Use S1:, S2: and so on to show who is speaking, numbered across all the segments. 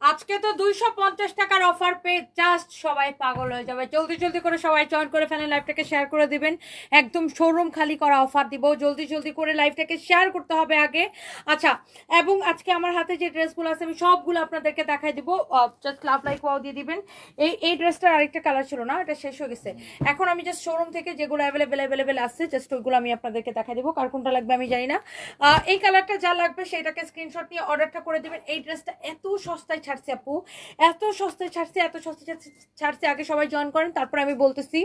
S1: আজকে তো 250 টাকার অফার পেয়ে জাস্ট সবাই পাগল হয়ে যাবে। জলদি জলদি করে সবাই জয়েন করে ফেলেন, লাইভটাকে শেয়ার করে দিবেন। একদম শোরুম খালি করা অফার দিব, জলদি জলদি করে লাইভটাকে শেয়ার করতে হবে আগে। আচ্ছা, এবং আজকে আমার হাতে যে ড্রেসগুলো আছে আমি সবগুলো আপনাদেরকে দেখাই দিব। জাস্ট লাভ লাইক ওয়াও দিয়ে দিবেন। এই ড্রেসটার আরেকটা কালার ছিল না, এটা শেষ হয়ে গেছে। এখন আমি জাস্ট শোরুম থেকে যেগুলো অ্যাভেলেবেল আছে জাস্ট ওইগুলো আমি আপনাদেরকে দেখাই দিব। কার কোনটা লাগবে আমি জানি না। এই কালারটা যা লাগবে সেটাকে স্ক্রিনশট নিয়ে অর্ডারটা করে দিবেন। এই ড্রেসটা এত সস্তায় ছাড়ছে আপু, এত সস্তায় ছাড়ছে, এত সস্তায় ছাড়ছে। আগে সবাই জয়েন করেন তারপর আমি বলতেছি,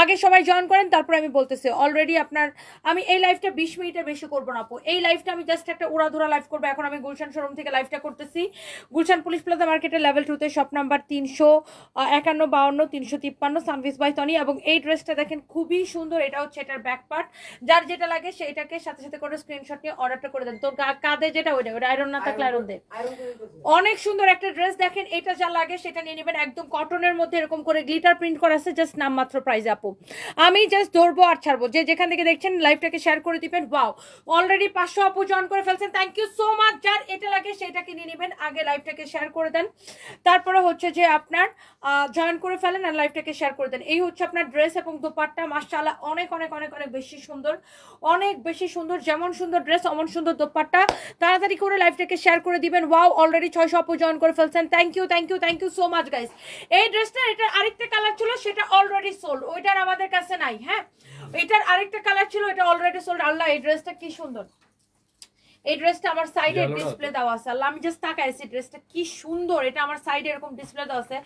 S1: আগে সবাই জয়েন করেন তারপর আমি বলতেছি। অলরেডি আপনার আমি এই লাইভটা 20 মিনিটের বেশি করবো না আপু। এই লাইভটা আমি জাস্ট একটা উড়াধুরা লাইভ করবো। এখন আমি গুলশান শোরুম থেকে লাইভটা করতেছি, গুলশান পুলিশ প্লাজা মার্কেটের লেভেল 2 তে shop number 351 52 353 Sanvees by Toni. এবং এই ড্রেসটা দেখেন খুবই সুন্দর। এটা হচ্ছে এটার ব্যাক পার্ট। যার যেটা লাগে সেইটাকে সাথে সাথে করে স্ক্রিনশট নিয়ে অর্ডারটা করে দেন। তোর কাঁধে যেটা ওইটা আয়রন না থাকলে আয়রন দে। অনেক সুন্দর একটা ড্রেস দেখেন, এটা যা লাগে সেটা নিয়ে নেবেন। একদম কটনের মধ্যে এরকম করে গ্লিটার প্রিন্ট করা আছে, জাস্ট নামমাত্র প্রাইস আপু। আমি জাস্ট ধরবো আর ছাড়বো। যে যেখান থেকে দেখছেন লাইভটাকে শেয়ার করে দিবেন। ওয়াও, অলরেডি 500 আপু জয়েন করে ফেলছেন, থ্যাংক ইউ সো মাচ। যার এটা লাগে সেটাকে নিয়ে নেবেন, আগে লাইভটাকে শেয়ার করে দেন। তারপরে হচ্ছে যে আপনার জয়েন করে ফেলেন আর লাইভটাকে শেয়ার করে দেন। এই হচ্ছে আপনার ড্রেস এবং দোপাট্টা। মাশাআল্লাহ অনেক অনেক অনেক অনেক বেশি সুন্দর, অনেক বেশি সুন্দর। যেমন সুন্দর ড্রেস অমন সুন্দর দোপাট্টা। তাড়াতাড়ি করে লাইভটাকে শেয়ার করে দিবেন। ওয়াও, অলরেডি 600 আপু জয়েন করে ফেলছেন, thank you thank you thank you so much guys. এই ড্রেসটা, এটার আরেকটা কালার ছিল সেটা অলরেডি সোল্ড, ওইটার আমাদের কাছে নাই। হ্যাঁ, এটার আরেকটা কালার ছিল, এটা অলরেডি সোল্ড। আল্লাহ, এই ড্রেসটা কি সুন্দর। এই ড্রেসটা আমার সাইডে ডিসপ্লে দেওয়া আছে। আল্লাহ, আমি জাস্ট তাকাইছি, ড্রেসটা কি সুন্দর। এটা আমার সাইডে এরকম ডিসপ্লে দেওয়া আছে।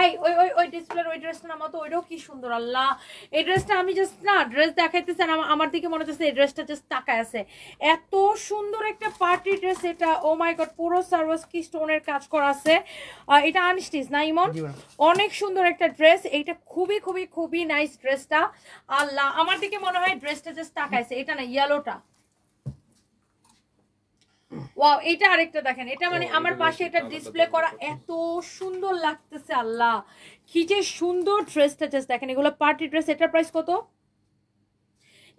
S1: এই ওই ওই ওই ডিসপ্লের ওই ড্রেসটা নামাতো, ওইটাও কি সুন্দর। আল্লাহ, এই ড্রেসটা আমি জাস্ট না ড্রেস দেখাইতেছি, আমার দিকে মনে হচ্ছে এই ড্রেসটা জাস্ট তাকায় আছে। এত সুন্দর একটা পার্টি ড্রেস এটা। ও মাই গড, পুরো সার্ভিস কি স্টোনের কাজ করা আছে। এটা আনস্টিচ না ইমন? অনেক সুন্দর একটা ড্রেস। এইটা খুবই খুবই খুবই নাইস ড্রেসটা। আল্লাহ, আমার দিকে মনে হয় ড্রেসটা জাস্ট তাকাইছে। এটা না, ইয়েলোটা। ওয়াও, এটা আরেকটা দেখেন। এটা মানে আমার পাশে এটা ডিসপ্লে করা, এত সুন্দর লাগতেছে। আল্লাহ, কি যে সুন্দর ড্রেসটা, জাস্ট দেখেন। এগুলো পার্টি ড্রেস। এটার প্রাইস কত?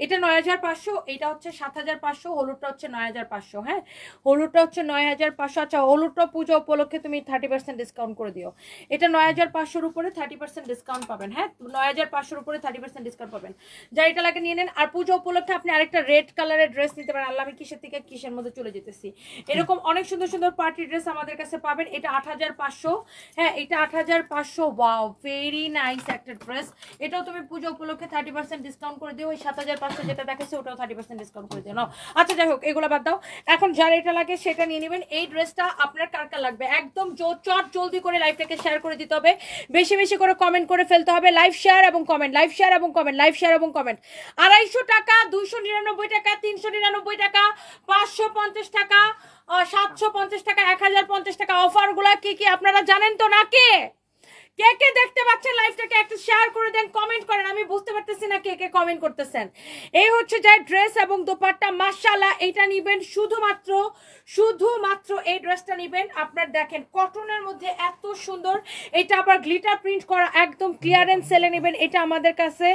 S1: এটা 9500, এটা হচ্ছে 7500, হলুদটা হচ্ছে 9500। হ্যাঁ, হলুদটা হচ্ছে 9500। আচ্ছা, হলুদটা পূজা উপলক্ষে তুমি 30% ডিসকাউন্ট করে দিও। এটা 9500-এর উপরে 30% ডিসকাউন্ট পাবেন। হ্যাঁ, 9500-এর উপরে 30% ডিসকাউন্ট পাবেন। যা এটা লাগে নিয়ে নেন। আর পূজা উপলক্ষে আপনি আরেকটা রেড কালারের ড্রেস নিতে পারেন। আল্লাহ, আমি কিসের থেকে কিসের মধ্যে চলে যেতেছি। এরকম অনেক সুন্দর সুন্দর পার্টি ড্রেস আমাদের কাছে পাবেন। এটা 8500। হ্যাঁ, এটা 8500। ওয়াও, ভেরি নাইস একটা ড্রেস। এটাও তুমি পূজা উপলক্ষে 30% ডিসকাউন্ট করে দিও। ওই 7500 যেটা দেখাচ্ছে ওটাও 30% ডিসকাউন্ট করে দিও না। আচ্ছা, যাই হোক, এগুলো বাদ দাও। এখন যার এটা লাগে সেটা নিয়ে নেবেন। এই ড্রেসটা আপনার কার কার লাগবে একদম চট জলদি করে লাইভটাকে শেয়ার করে দিতে হবে। বেশি বেশি করে কমেন্ট করে ফেলতে হবে। লাইভ শেয়ার এবং কমেন্ট, লাইভ শেয়ার এবং কমেন্ট, লাইভ শেয়ার এবং কমেন্ট। 250 টাকা, 299 টাকা, 399 টাকা, 550 টাকা, 750 টাকা, 1050 টাকা। অফারগুলো কি কি আপনারা জানেন তো নাকি? কে কে দেখতে পাচ্ছেন লাইভটাকে একটু শেয়ার করে দেন, কমেন্ট করেন। আমি বুঝতে পারতেছি না কে কে কমেন্ট করতেছেন। এই হচ্ছে যে ড্রেস এবং দোপাট্টা। মাশাআল্লাহ, এটা নিবেন শুধুমাত্র এই ড্রেসটা নিবেন। আপনার দেখেন কটনের মধ্যে এত সুন্দর। এটা আবার গ্লিটার প্রিন্ট করা, একদম ক্লিয়ারেন্স সেলে নেবেন। এটা আমাদের কাছে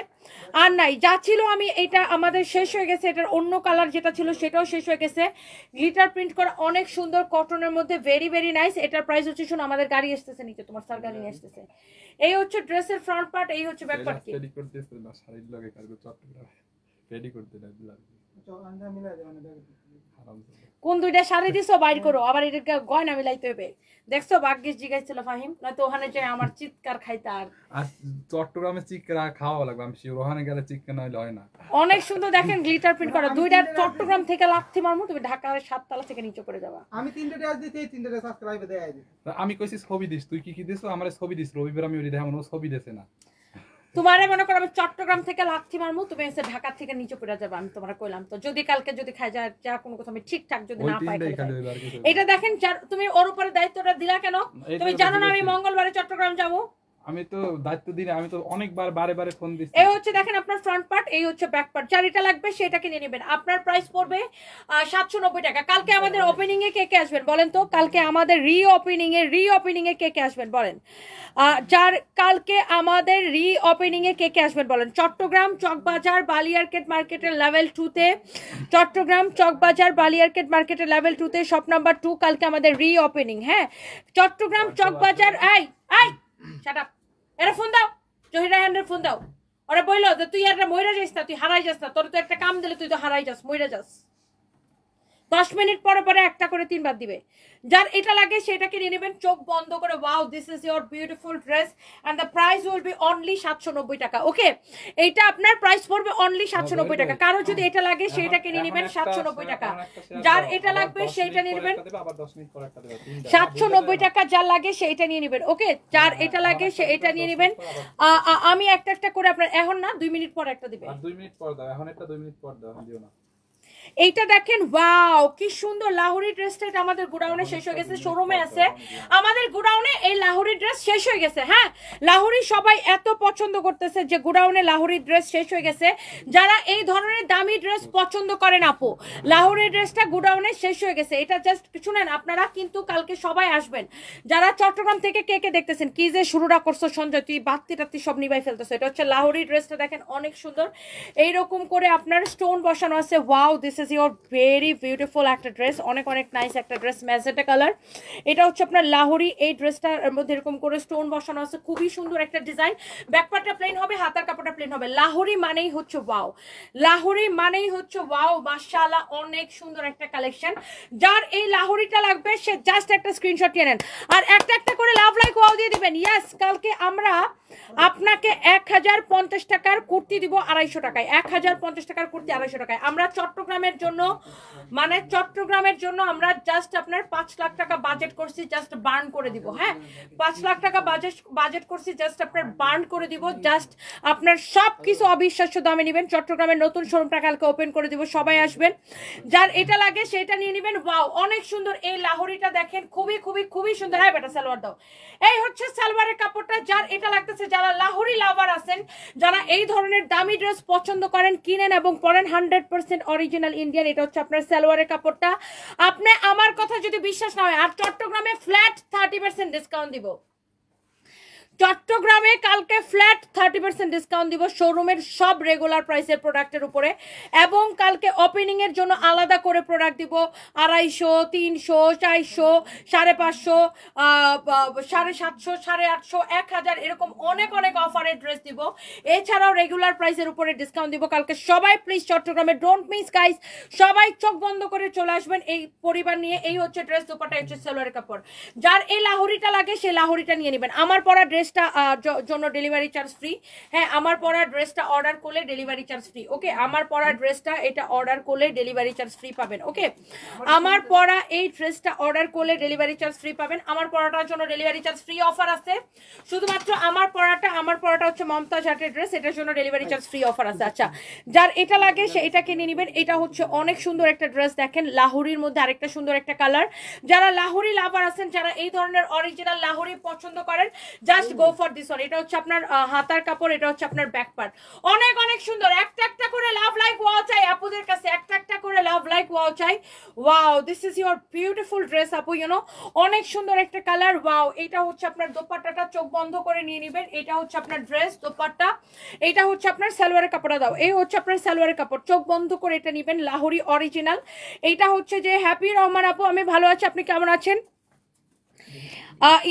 S1: আর নাই। যা ছিল আমি, এটা আমাদের শেষ হয়ে গেছে। এটার অন্য কালার যেটা ছিল সেটাও শেষ হয়ে গেছে। গ্লিটার প্রিন্ট করা অনেক সুন্দর কটনের মধ্যে, ভেরি ভেরি নাইস। এটার প্রাইস হচ্ছে, শুনো, আমাদের গাড়ি আসতেছে নিচে, তোমার স্যার গাড়ি নিয়ে আসতেছে। এই হচ্ছে ড্রেসের ফ্রন্ট পার্ট, এই হচ্ছে ব্যাক পার্ট। কি রেডি করতেছ না? শাড়ির লগে কারগো চট্টগ্রাম রেডি করতে না দিলাম। চন্দা মিলাই দে, মানে কোন দুইটা শাড়ি দিছো বাইর করো, আবার এটা গয়না মিলাইতে হবে। দেখছো, ভাগ্যিস জিগাইছিল ফাহিম, নয়তো ওখানে যে আমার চিৎকার খাইতে। আর চট্টগ্রামে চিৎকার খাওয়া লাগবে, আমি শিওর ওখানে গেলে চিৎকার নইলে হয় না। অনেক সুন্দর দেখেন, গ্লিটার প্রিন্ট করা। দুইটা চট্টগ্রাম থেকে লাথি মারমু, তুমি ঢাকার 7 তলা থেকে নিচে পড়ে যাবা। আমি 3টা ড্রেস দিতে, 3টা সাবস্ক্রাইবে দেয় দিই। আমি কইছি ছবি দিস, তুই কি কি দিছো? আমারে ছবি দিস, রবিবার আমি ওই দেখামু, ছবি দেছে না। তোমারে মনে করো আমি চট্টগ্রাম থেকে লাথি মারমু, তুমি এসে ঢাকা থেকে নিচে পড়ে যাবে। আমি তোমারে কইলাম তো, যদি কালকে যদি খাই যায় যা কোনো কথা আমি ঠিকঠাক যদি না পাই। এটা দেখেন, তুমি ওর উপরে দায়িত্বটা দিলা কেন? তুমি জানো না আমি মঙ্গলবারে চট্টগ্রাম যাবো?
S2: আমি তো দায়িত্ব দিই না, আমি তো অনেকবার বারে বারে ফোন দিচ্ছি।
S1: এই হচ্ছে দেখেন আপনার ফ্রন্ট পার্ট, এই হচ্ছে ব্যাক পার্ট। যার এটা লাগবে সেটাকে নিয়ে নেবেন। আপনার প্রাইস পড়বে 790 টাকা। কালকে আমাদের ওপেনিং এ কে কে আসবেন বলেন তো? কালকে আমাদের রি ওপেনিং এ কে কে আসবেন বলেন? যার কালকে আমাদের রি ওপেনিং এ কে কে আসবেন বলেন? চট্টগ্রাম চকবাজার বালিয়ারকেট মার্কেটের লেভেল 2 তে, চট্টগ্রাম চকবাজার বালিয়ারকেট মার্কেটের লেভেল 2 তে শপ নাম্বার 2 কালকে আমাদের রি ওপেনিং। হ্যাঁ, চট্টগ্রাম চকবাজার। এই শাট আপ, এরা ফোন দাও, জহিরা হ্যান্ডের ফোন দাও। ওরা বললো যে তুই একটা মইরা যাস না, তুই হারাই যাস না, তোর তো একটা কাম দিলে তুই তো হারাই যাস, মইরা যাস। 10 মিনিট পরে পরে একটা করে 3 বার দিবে। যার এটা লাগে সেটাকে নিয়ে নেবেন চোখ বন্ধ করে। Wow, this is your beautiful dress and the price will be only 790 টাকা। ওকে, এইটা আপনার প্রাইস পড়বে অনলি 790 টাকা। কারো যদি এটা লাগে সেটাকে নিয়ে নেবেন 790 টাকা। যার এটা লাগবে সেইটা নিয়ে নেবেন 790 টাকা। যার লাগে সেইটা নিয়ে নেবেন। ওকে, যার এটা লাগে সে এটা নিয়ে নেবেন। আমি একটা একটা করে আপনার, এখন না 2 মিনিট পর একটা দিবে।
S2: 2 মিনিট পর দাও, এখন একটা 2 মিনিট পর দাও, এখন দিও না।
S1: এইটা দেখেন, ওয়াও কি সুন্দর লাহোরি ড্রেসটা। এটা আমাদের গোডাউনে শেষ হয়ে গেছে, শোরুমে আছে আমাদের গোডাউনে। এই লাহোরি ড্রেস শেষ হয়ে গেছে। হ্যাঁ, লাহোরি সবাই এত পছন্দ করতেছে যে গোডাউনে লাহোরি ড্রেস শেষ হয়ে গেছে। যারা এই ধরনের দামি ড্রেস পছন্দ করেন আপু, লাহোরি ড্রেসটা গোডাউনে শেষ হয়ে গেছে। এটা জাস্ট শুনেন, আপনারা কিন্তু কালকে সবাই আসবেন। যারা চট্টগ্রাম থেকে কে কে দেখতেছেন, কি যে শুরুটা করছো সঞ্জয়, তুই বাত্তি টাত্তি সব নিবাই ফেলতেছো। এটা হচ্ছে লাহোরি ড্রেসটা, দেখেন অনেক সুন্দর। এইরকম করে আপনার স্টোন বসানো আছে। Wow, this is your very beautiful একটা ড্রেস, অনেক অনেক নাইস একটা ড্রেস, ম্যাজেন্টা কালার। এটা হচ্ছে আপনার লাহোরি। এই ড্রেসটার মধ্যে এরকম করে স্টোন বসানো আছে, খুবই সুন্দর একটা ডিজাইন। ব্যাকপার্টটা প্লেন হবে, হাতার কাপড়টা প্লেন হবে। লাহোরি মানেই হচ্ছে ওয়াও, লাহোরি মানেই হচ্ছে ওয়াও, মাশাআল্লাহ অনেক সুন্দর একটা কালেকশন। যার এই লাহোরিটা লাগবে সে জাস্ট একটা স্ক্রিনশট নিয়ে নেন আর একটা একটা করে লাভ লাইক ওয়াও দিয়ে দিবেন। ইয়েস, কালকে আমরা আপনাকে 1050 টাকার কুর্তি দিব 250 টাকায়। 1050 টাকার কুর্তি 250 টাকায়। আমরা চট্টগ্রামের জন্য, মানে চট্টগ্রামের জন্য আমরা জাস্ট আপনার 5 লাখ টাকা বাজেট করছি, জাস্ট বার্ন করে দিব। হ্যাঁ, 5 লাখ টাকা বাজেট করছি, জাস্ট আপনার বার্ন করে দিব। জাস্ট আপনার সব কিছু অবিশ্বাস্য দামে নেবেন। চট্টগ্রামের নতুন শোরুমটা কালকে ওপেন করে দিব, সবাই আসবেন। যার এটা লাগে সেটা নিয়ে নেবেন। ওয়াও, অনেক সুন্দর এই লাহোরিটা দেখেন, খুবই খুবই খুবই সুন্দর। হ্যাঁ বেটা, সালোয়ার দাও। এই হচ্ছে সালোয়ারের কাপড়টা। যার এটা লাগতেছে, যারা লাহোরি লাভার আছেন, যারা এই ধরনের দামি ড্রেস পছন্দ করেন, কিনেন এবং পরেন 100% অরিজিনাল ইন্ডিয়ান। এটা হচ্ছে আপনার সালোয়ারের কাপড়টা। আপনি আমার কথা যদি বিশ্বাস না হয়, আর চট্টগ্রামে ফ্ল্যাট 30% ডিসকাউন্ট দিব। চট্টগ্রামে কালকে ফ্ল্যাট 30% ডিসকাউন্ট দিব শোরুমের সব রেগুলার প্রাইসের প্রোডাক্টের উপরে। এবং কালকে ওপেনিং এর জন্য আলাদা করে প্রোডাক্ট দিব 250, 300, 400, 550, 750, 850, 1000, এরকম অনেক অনেক অফারের ড্রেস দিব। এছাড়াও রেগুলার প্রাইসের উপরে ডিসকাউন্ট দিব কালকে। সবাই প্লিজ চট্টগ্রামে ডোন্ট মিস গাইস, সবাই চোখ বন্ধ করে চলে আসবেন এই পরিবার নিয়ে। এই হচ্ছে ড্রেস, দুপাটা হচ্ছে সালোয়ারের কাপড়। যার এই লাহোরিটা লাগে সে লাহোরিটা নিয়ে নেবেন। আমার পরা ড্রেসটা জন্য ডেলিভারি চার্জ ফ্রি। হ্যাঁ, আমার পরা ড্রেসটা অর্ডার করলে ডেলিভারি চার্জ ফ্রি। ওকে, আমার পরা ড্রেসটা এটা অর্ডার করলে ডেলিভারি চার্জ ফ্রি পাবেন। ওকে, আমার পরা এই ড্রেসটা অর্ডার করলে ডেলিভারি চার্জ ফ্রি পাবেন। আমার পরাটার জন্য ডেলিভারি চার্জ ফ্রি অফার আছে। শুধুমাত্র আমার পরাটা হচ্ছে মমতাজ হাটের ড্রেস, এটার জন্য ডেলিভারি চার্জ ফ্রি অফার আছে। আচ্ছা, যার এটা লাগে সে এটা কিনে নেবেন। এটা হচ্ছে অনেক সুন্দর একটা ড্রেস, দেখেন লাহোরির মধ্যে আরেকটা সুন্দর একটা কালার। যারা লাহোরি লাভার আছেন, যারা এই ধরনের অরিজিনাল লাহোরি পছন্দ করেন, just go for this one. এটা হচ্ছে আপনার হাতার কাপড়, এটা হচ্ছে আপনার ব্যাক পার্ট। অনেক অনেক সুন্দর। একটা একটা করে লাভ লাইক ওয়াও চাই আপুদের কাছে, একটা একটা করে লাভ লাইক ওয়াও চাই। Wow, this is your beautiful dress আপু, ইউনো অনেক সুন্দর একটা কালার। ওয়াও, এটা হচ্ছে আপনার দোপাট্টাটা, চোখ বন্ধ করে নিয়ে নেবেন। এটা হচ্ছে আপনার ড্রেস দোপাট্টা, এটা হচ্ছে আপনার সালোয়ারের কাপড়টা দাও। এই হচ্ছে আপনার সালোয়ারের কাপড়, চোখ বন্ধ করে এটা নেবেন, লাহোরি অরিজিনাল। এইটা হচ্ছে যে হ্যাপি রহমান আপু, আমি ভালো আছি, আপনি কেমন আছেন?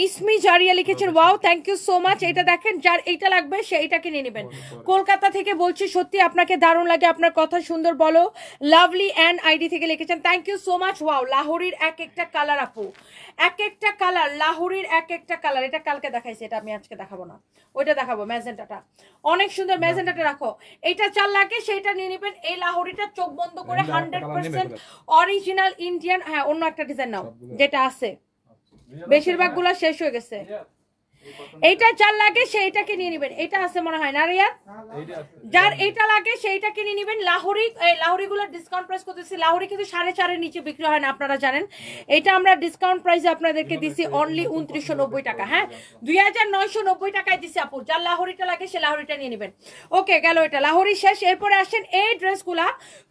S1: ইসমি জারিয়া লিখেছেন, wow thank you so much. এটা দেখেন, যার এইটা লাগবে সে এটা কিনে নেবেন। কলকাতা থেকে বলছি, সত্যি আপনাকে দারুণ লাগে, আপনার কথা সুন্দর বলো। লাভলি অ্যান্ড আইডি থেকে লিখেছেন, thank you so much. Wow, লাহোরির এক একটা কালার আপু, এক একটা কালার, লাহোরির এক একটা কালার। এটা কালকে দেখাইছে, এটা আমি আজকে দেখাবো না, ওইটা দেখাবো। ম্যাজেন্টাটা অনেক সুন্দর, ম্যাজেন্টাটা রাখো। এইটা চাল লাগে সেটা নিয়ে নেবেন। এই লাহোরিটা চোখ বন্ধ করে 100% অরিজিনাল ইন্ডিয়ান। হ্যাঁ, অন্য একটা ডিজাইন নাও যেটা আছে, বেশিরভাগ গুলা শেষ হয়ে গেছে। এইটা যার লাগে সেইটাকে নিয়ে নেবেন। এটা আছে মনে হয় না রিয়া, যার এইটা লাগে সেইটাকে নিয়ে নেবেন। লাহোরি গুলো ডিসকাউন্ট প্রাইস করতেছি। লাহোরি কিন্তু 4.5 নিচে বিক্রি হয় না, আপনারা জানেন। এটা আমরা ডিসকাউন্ট প্রাইসে আপনাদেরকে দিছি অনলি 2990 টাকা। হ্যাঁ, 2990 টাকায় দিছি আপু। যার লাহোরিটা লাগে সে লাহোরিটা নিয়ে নেবেন। ওকে, গেল এটা লাহোরি শেষ। এরপরে আসেন এই ড্রেসগুলা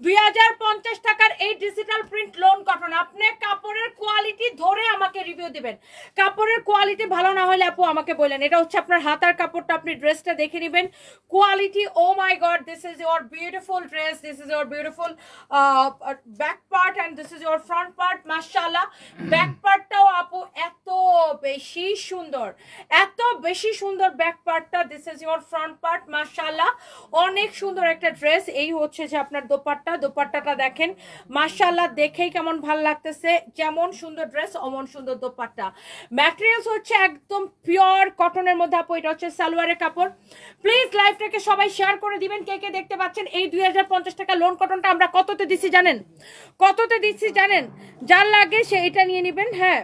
S1: 2050 টাকার এই ডিজিটাল প্রিন্ট লোন কটন। আপনি কাপড়ের কোয়ালিটি ধরে আমাকে রিভিউ দিবেন। কাপড়ের কোয়ালিটি ভালো না হলে আপু আমাকে বলেন। এটা হচ্ছে আপনার হাতার কাপড়টা, আপনি ড্রেসটা দেখে নেবেন quality. Oh my god, this is your beautiful dress, this is your beautiful back part and this is your front part. মাশাআল্লাহ, ব্যাক পার্টটাও আপু এত বেশি সুন্দর, এত বেশি সুন্দর ব্যাক পার্টটা। This is your front part. মাশাআল্লাহ, অনেক সুন্দর একটা ড্রেস। এই হচ্ছে যে আপনার দোপাট্টা, দোপাট্টাটা দেখেন মাশাআল্লাহ, দেখেই কেমন ভাল লাগতেছে। যেমন সুন্দর ড্রেস অমন সুন্দর দোপাট্টা। ম্যাটেরিয়ালস হচ্ছে একদম পিওর কটনের মধ্যে আপু। এটা হচ্ছে সালোয়ারের কাপড়। প্লিজ লাইভটাকে সবাই শেয়ার করে দিবেন। কে কে দেখতে পাচ্ছেন। এই 2050 টাকা লোন কটনটা আমরা কততে দিচ্ছি জানেন? কততে দিচ্ছি জানেন? যার লাগে সে এটা নিয়ে নেবেন। হ্যাঁ,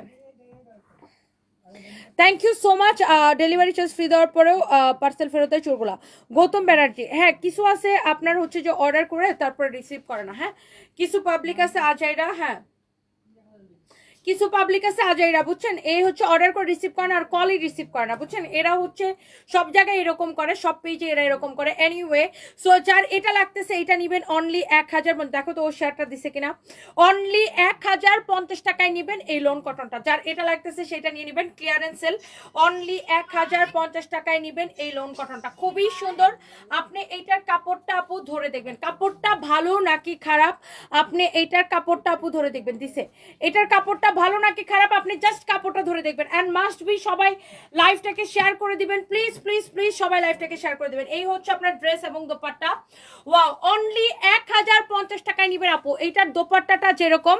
S1: thank you so much. Delivery charge free দেওয়ার পরেও পার্সেল ফেরত দেয় চোরগুলা। গৌতম ব্যানার্জি, হ্যাঁ কিছু আছে আপনার হচ্ছে যে অর্ডার করে তারপরে রিসিভ করে না। হ্যাঁ, কিছু পাবলিক আছে আজাইরা। হ্যাঁ, কিছু পাবলিক আছে আজাইরা, বুঝছেন? এই হচ্ছে অর্ডার করে রিসিভ করে না আর কলই রিসিভ করে না, বুঝছেন? এরা হচ্ছে সব জায়গায় এরকম করে, সব পেজে এরা এরকম করে। এনিওয়ে, সো যার এটা লাগতেছে এটা নিবেন অনলি 1000। দেখো তো ও শেয়ারটা দিছে কিনা। অনলি 1050 টাকায় নিবেন এই লোন কটনটা। যার এটা লাগতেছে সেটা নিয়ে নিবেন। ক্লিয়ারেন্স সেল, অনলি 1050 টাকায় নিবেন এই লোন কটনটা। খুবই সুন্দর। আপনি এইটার কাপড়টা আপু ধরে দেখবেন, কাপড়টা ভালো নাকি খারাপ। আপনি এইটার কাপড়টা আপু ধরে দেখবেন। দিছে এটার কাপড়টা ভালো নাকি খারাপ, আপনি জাস্ট কাপড়টা ধরে দেখবেন। এন্ড মাস্ট বি সবাই লাইভটাকে শেয়ার করে দিবেন। প্লিজ প্লিজ প্লিজ সবাই লাইভটাকে শেয়ার করে দিবেন। এই হচ্ছে আপনার ড্রেস এবং দোপাট্টা। ওয়াও, অনলি 1050 টাকায় নিবেন আপু। এইটার দোপাট্টাটা যেরকম,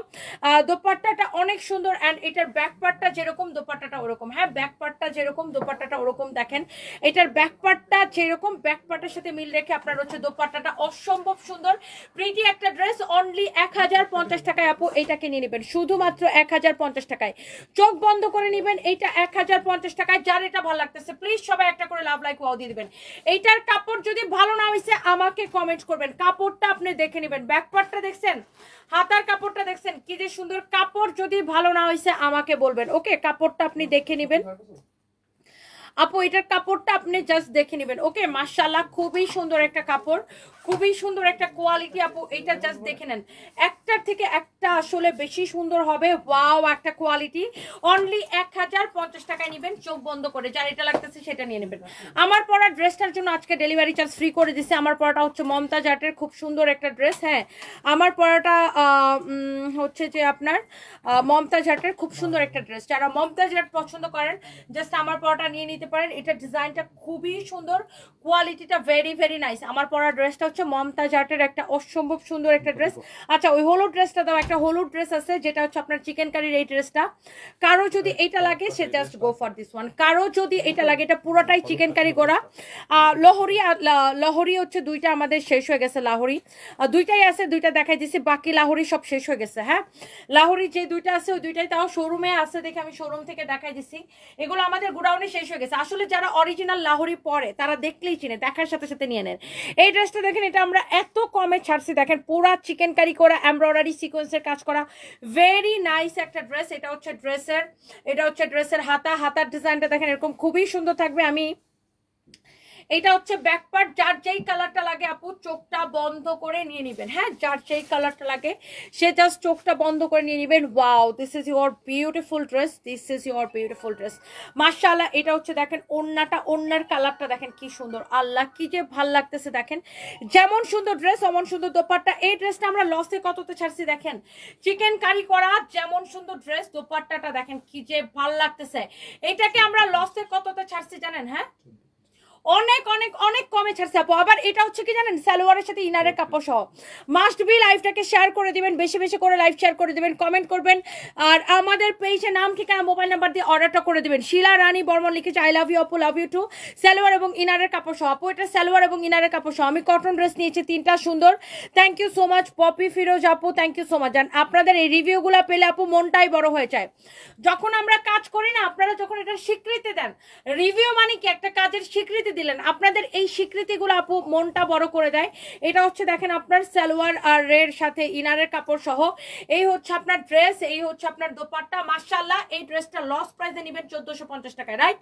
S1: দোপাট্টাটা অনেক সুন্দর। এন্ড এটার ব্যাক পার্টটা যেরকম দোপাট্টাটা ওরকম। হ্যাঁ, ব্যাক পার্টটা যেরকম দোপাট্টাটা ওরকম। দেখেন এটার ব্যাক পার্টটা যেরকম, ব্যাক পার্টের সাথে মিল রেখে আপনার হচ্ছে দোপাট্টাটা অসম্ভব সুন্দর। প্রিটি একটা ড্রেস। অনলি 1050 টাকায় আপু এইটাকে নিয়ে নেবেন, শুধুমাত্র 1050 টাকায়। চোখ বন্ধ করে নেবেন। এইটা 1050 টাকায়। যার এটা ভালো লাগতেছে প্লিজ সবাই একটা করে লাভ লাইক ওয়াও দিয়ে দিবেন। এইটার কাপড় যদি ভালো না হয়েছে আমাকে কমেন্ট করবেন। কাপড়টা আপনি দেখে নেবেন। ব্যাক পার্টটা দেখছেন, হাতার কাপড়টা দেখছেন কি যে সুন্দর। কাপড় যদি ভালো না হয়েছে আমাকে বলবেন। ওকে, কাপড়টা আপনি দেখে নেবেন আপু। এটার কাপড়টা আপনি জাস্ট দেখে নেবেন। ওকে, মাশাআল্লাহ, খুবই সুন্দর একটা কাপড়, খুবই সুন্দর একটা কোয়ালিটি আপু। এটা জাস্ট দেখে নেন, একটার থেকে একটা আসলে বেশি সুন্দর হবে। ওয়াও, একটা কোয়ালিটি। অনলি 1050 টাকায় নেবেন চোখ বন্ধ করে। যার এটা লাগতেছে সেটা নিয়ে নেবেন। আমার পরা ড্রেসটার জন্য আজকে ডেলিভারি চার্জ ফ্রি করে দিছে। আমার পরাটা হচ্ছে মমতাজ আর্টের খুব সুন্দর একটা ড্রেস। হ্যাঁ, আমার পরাটা হচ্ছে যে আপনার মমতাজ আর্টের খুব সুন্দর একটা ড্রেস। যারা মমতাজ আর্ট পছন্দ করেন জাস্ট আমার পরাটা নিয়ে নিতে পারেন। এটা ডিজাইনটা খুবই সুন্দর, কোয়ালিটিটা ভেরি ভেরি নাইস। আমার পরা ড্রেসটা হচ্ছে মমতাজ আর্টের একটা অসম্ভব সুন্দর একটা ড্রেস। আচ্ছা, ওই হলুদ ড্রেসটা দাও। একটা হলুদ ড্রেস আছে যেটা হচ্ছে আপনার চিকেন কারির এই ড্রেসটা। কারো যদি এইটা লাগে সে just go for this one. কারো যদি এটা লাগে, এটা পুরোটাই চিকেন কারি করা। লাহোরি হচ্ছে দুইটা আমাদের শেষ হয়ে গেছে। লাহোরি দুইটাই আছে, দুইটা দেখাই দিছি, বাকি লাহোরি সব শেষ হয়ে গেছে। হ্যাঁ, লাহোরি যে দুইটা আছে ওই দুইটাই তাও শোরুমে আছে, দেখে আমি শোরুম থেকে দেখাই দিছি। এগুলো আমাদের গোডাউনে শেষ হয়ে গেছে। আসলে যারা অরিজিনাল লাহোরি পরে তারা দেখলেই চিনে, দেখার সাথে সাথে নিয়ে নেন। এই ড্রেসটা দেখেন, এটা আমরা এত কমে ছাড়ছি। দেখেন পুরা চিকেন কারি করা, এমব্রয়ডারি সিকোয়েন্সের কাজ করা, ভেরি নাইস একটা ড্রেস। এটা হচ্ছে ড্রেসের হাতার ডিজাইনটা দেখেন এরকম খুবই সুন্দর থাকবে। এটা হচ্ছে ব্যাক পার্ট। যার যেই কালারটা লাগে আপু চোখটা বন্ধ করে নিয়ে নেবেন। হ্যাঁ, যার যেই কালারটা লাগে সে জাস্ট চোখটা বন্ধ করে নিয়ে নেবেন। Wow, this is your beautiful dress, this is your beautiful dress. মাশাআল্লাহ, এটা হচ্ছে দেখেন ওড়নাটা, ওড়নার কালারটা দেখেন কি সুন্দর। আল্লাহ, কি যে ভাল লাগতেছে দেখেন। যেমন সুন্দর ড্রেস অমন সুন্দর দোপাট্টা। এই ড্রেসটা আমরা লসে কততে ছাড়ছি দেখেন, চিকেন কারি করা। যেমন সুন্দর ড্রেস, দোপাট্টাটা দেখেন কি যে ভাল লাগতেছে। এটাকে আমরা লসে কততে ছাড়ছি জানেন? হ্যাঁ, অনেক অনেক অনেক কমে ছাড়ছে আপু। আবার এটা হচ্ছে কি জানেন, সালোয়ারের সাথে ইনারের কাপড় সহ। মাস্ট বি লাইভটাকে শেয়ার করে দিবেন, বেশি বেশি করে লাইভ শেয়ার করে দিবেন, কমেন্ট করবেন। আর আমাদের পেজে নাম, ঠিকানা, মোবাইল নাম্বার দিয়ে অর্ডারটা করে দিবেন। শিলা রানী বর্মন লিখেছে আই লাভ ইউ আপু, লাভ ইউ টু। সালোয়ার এবং ইনারের কাপড় সহ আপু। এটা সালোয়ার এবং ইনারের কাপড় সহ। আমি কটন ড্রেস নিয়েছি তিনটা সুন্দর। Thank you so much Popy Firoz আপু, থ্যাংক ইউ সো মাচ। আপনাদের এই রিভিউগুলো পেলে আপু মনটাই বড় হয়ে যায়। যখন আমরা কাজ করি না, আপনারা যখন এটা স্বীকৃতি দেন, রিভিউ মানে কি একটা কাজের স্বীকৃতি দিলেন, আপনাদের এই স্বীকৃতিগুলো আপু মনটা বড় করে দেয়। এটা হচ্ছে দেখেন আপনার সালোয়ার আর এর সাথে ইনারের কাপড় সহ, এই হচ্ছে আপনার ড্রেস, এই হচ্ছে আপনার দোপাট্টা। মাশাআল্লাহ এই ড্রেসটা লস প্রাইসে নেবেন 1450 টাকায়, রাইট?